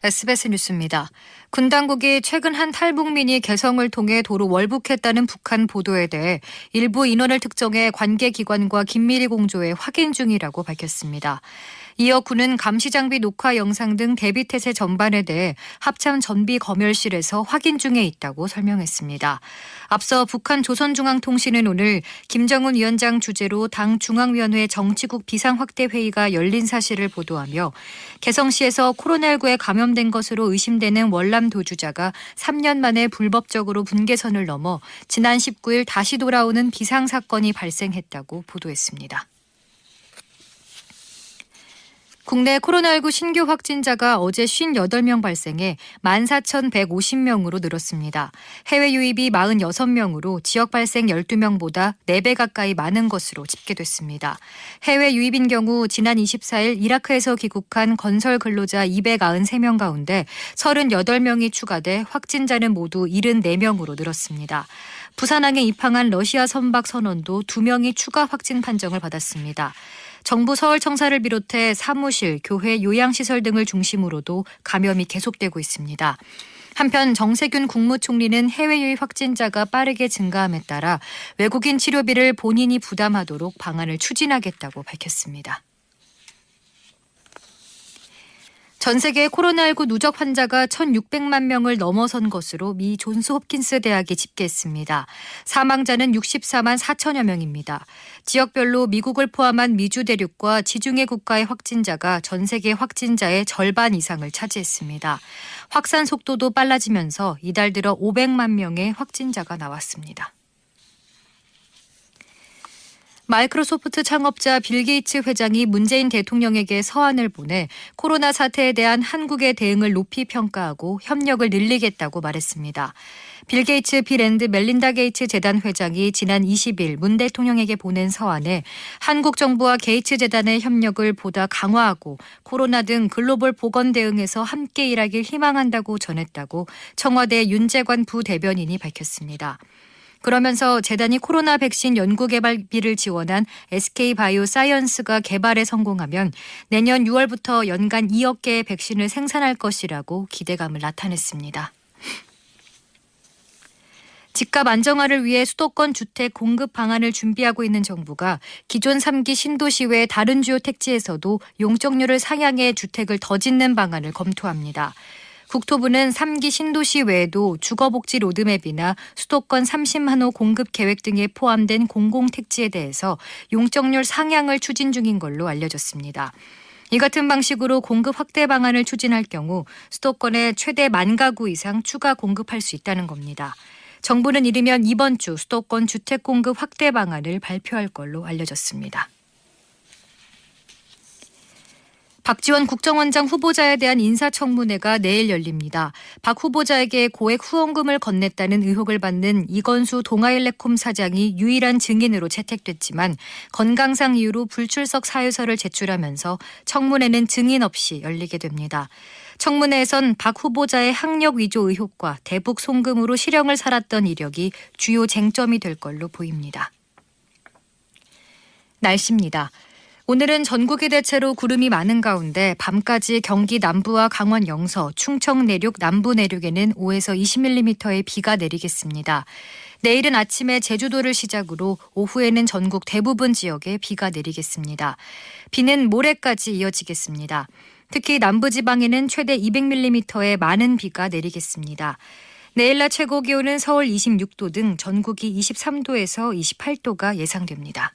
SBS 뉴스입니다. 군 당국이 최근 한 탈북민이 개성을 통해 도로 월북했다는 북한 보도에 대해 일부 인원을 특정해 관계기관과 긴밀히 공조해 확인 중이라고 밝혔습니다. 이어 군은 감시장비 녹화 영상 등 대비태세 전반에 대해 합참 전비검열실에서 확인 중에 있다고 설명했습니다. 앞서 북한 조선중앙통신은 오늘 김정은 위원장 주재로 당 중앙위원회 정치국 비상확대회의가 열린 사실을 보도하며 개성시에서 코로나19에 감염된 것으로 의심되는 월남 도주자가 3년 만에 불법적으로 분계선을 넘어 지난 19일 다시 돌아오는 비상사건이 발생했다고 보도했습니다. 국내 코로나19 신규 확진자가 어제 58명 발생해 14,150명으로 늘었습니다. 해외 유입이 46명으로 지역 발생 12명보다 4배 가까이 많은 것으로 집계됐습니다. 해외 유입인 경우 지난 24일 이라크에서 귀국한 건설 근로자 293명 가운데 38명이 추가돼 확진자는 모두 74명으로 늘었습니다. 부산항에 입항한 러시아 선박 선원도 2명이 추가 확진 판정을 받았습니다. 정부 서울청사를 비롯해 사무실, 교회, 요양시설 등을 중심으로도 감염이 계속되고 있습니다. 한편 정세균 국무총리는 해외 유입 확진자가 빠르게 증가함에 따라 외국인 치료비를 본인이 부담하도록 방안을 추진하겠다고 밝혔습니다. 전 세계 코로나19 누적 환자가 1,600만 명을 넘어선 것으로 미 존스홉킨스 대학이 집계했습니다. 사망자는 64만 4천여 명입니다. 지역별로 미국을 포함한 미주 대륙과 지중해 국가의 확진자가 전 세계 확진자의 절반 이상을 차지했습니다. 확산 속도도 빨라지면서 이달 들어 500만 명의 확진자가 나왔습니다. 마이크로소프트 창업자 빌 게이츠 회장이 문재인 대통령에게 서한을 보내 코로나 사태에 대한 한국의 대응을 높이 평가하고 협력을 늘리겠다고 말했습니다. 빌 게이츠 빌 앤드 멜린다 게이츠 재단 회장이 지난 20일 문 대통령에게 보낸 서한에 한국 정부와 게이츠 재단의 협력을 보다 강화하고 코로나 등 글로벌 보건 대응에서 함께 일하길 희망한다고 전했다고 청와대 윤재관 부대변인이 밝혔습니다. 그러면서 재단이 코로나 백신 연구 개발비를 지원한 SK바이오사이언스가 개발에 성공하면 내년 6월부터 연간 2억 개의 백신을 생산할 것이라고 기대감을 나타냈습니다. 집값 안정화를 위해 수도권 주택 공급 방안을 준비하고 있는 정부가 기존 3기 신도시 외 다른 주요 택지에서도 용적률을 상향해 주택을 더 짓는 방안을 검토합니다. 국토부는 3기 신도시 외에도 주거복지 로드맵이나 수도권 30만 호 공급 계획 등에 포함된 공공택지에 대해서 용적률 상향을 추진 중인 걸로 알려졌습니다. 이 같은 방식으로 공급 확대 방안을 추진할 경우 수도권에 최대 10,000가구 이상 추가 공급할 수 있다는 겁니다. 정부는 이르면 이번 주 수도권 주택 공급 확대 방안을 발표할 걸로 알려졌습니다. 박지원 국정원장 후보자에 대한 인사청문회가 내일 열립니다. 박 후보자에게 고액 후원금을 건넸다는 의혹을 받는 이건수 동아일레콤 사장이 유일한 증인으로 채택됐지만 건강상 이유로 불출석 사유서를 제출하면서 청문회는 증인 없이 열리게 됩니다. 청문회에선 박 후보자의 학력 위조 의혹과 대북 송금으로 실형을 살았던 이력이 주요 쟁점이 될 걸로 보입니다. 날씨입니다. 오늘은 전국이 대체로 구름이 많은 가운데 밤까지 경기 남부와 강원 영서, 충청 내륙, 남부 내륙에는 5에서 20mm의 비가 내리겠습니다. 내일은 아침에 제주도를 시작으로 오후에는 전국 대부분 지역에 비가 내리겠습니다. 비는 모레까지 이어지겠습니다. 특히 남부지방에는 최대 200mm의 많은 비가 내리겠습니다. 내일 낮 최고 기온은 서울 26도 등 전국이 23도에서 28도가 예상됩니다.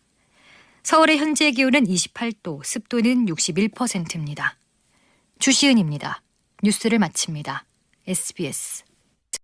서울의 현재 기온은 28도, 습도는 61%입니다. 주시은입니다. 뉴스를 마칩니다. SBS